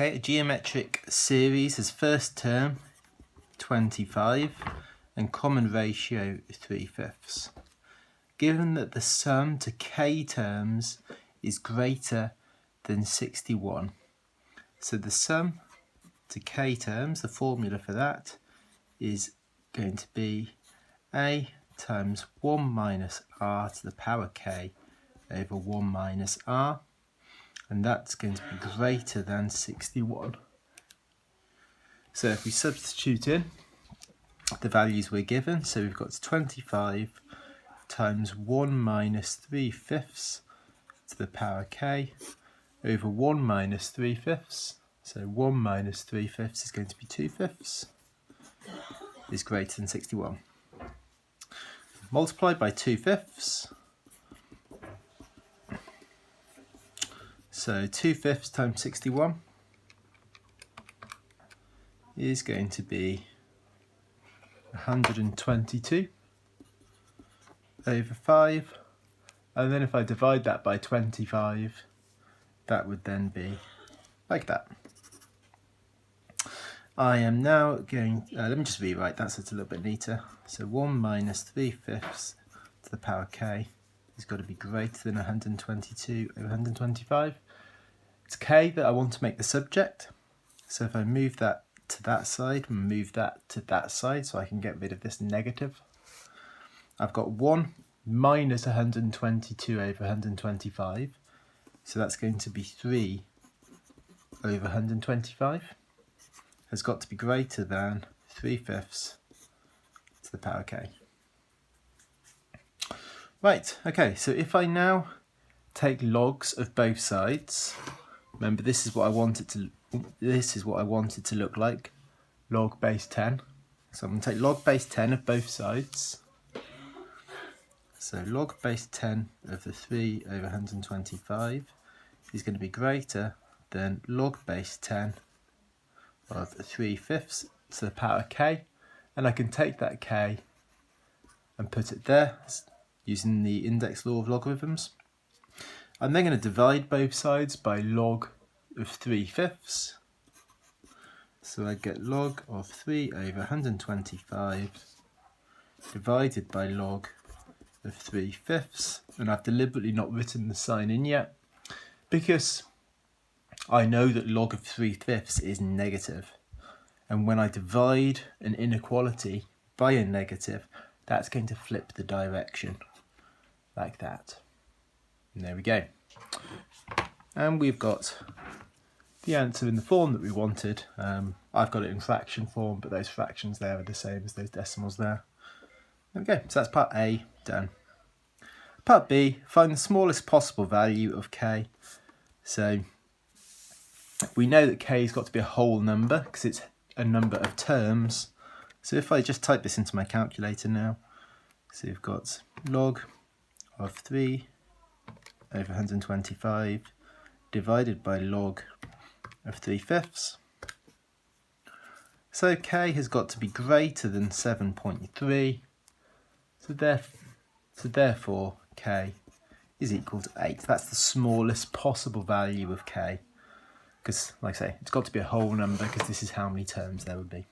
Okay, a geometric series has first term 25 and common ratio 3/5. Given that the sum to k terms is greater than 61, so the sum to k terms, the formula for that is going to be a times 1 minus r to the power k over 1 minus r, and that's going to be greater than 61. So if we substitute in the values we're given, so we've got 25 times 1 minus 3/5 to the power k over 1 minus 3/5, so 1 minus 3/5 is going to be 2/5, is greater than 61. Multiplied by 2/5, so 2/5 times 61 is going to be 122 over 5, and then if I divide that by 25, that would then be like that. I am now going, let me just rewrite that so it's a little bit neater. So 1 minus 3/5 to the power k has got to be greater than 122 over 125. It's k that I want to make the subject, so if I move that to that side and move that to that side so I can get rid of this negative, I've got 1 minus 122 over 125, so that's going to be 3 over 125, has got to be greater than 3/5 to the power k. Right, okay, so if I now take logs of both sides, remember this is what I want it to look like, log base 10. So I'm going to take log base 10 of both sides. So log base 10 of the 3 over 125 is going to be greater than log base 10 of 3/5 to the power k, and I can take that k and put it there using the index law of logarithms. I'm then going to divide both sides by log of 3/5, so I get log of 3 over 125 divided by log of 3/5, and I've deliberately not written the sign in yet because I know that log of 3/5 is negative, and when I divide an inequality by a negative, that's going to flip the direction like that. And there we go. And we've got the answer in the form that we wanted. I've got it in fraction form, but those fractions there are the same as those decimals there. There we go. So that's part A done. Part B, find the smallest possible value of k. So we know that k has got to be a whole number because it's a number of terms. So if I just type this into my calculator now, so we've got log of 3 over 125 divided by log of 3/5. So k has got to be greater than 7.3, so therefore k is equal to 8. That's the smallest possible value of k, because like I say, it's got to be a whole number because this is how many terms there would be.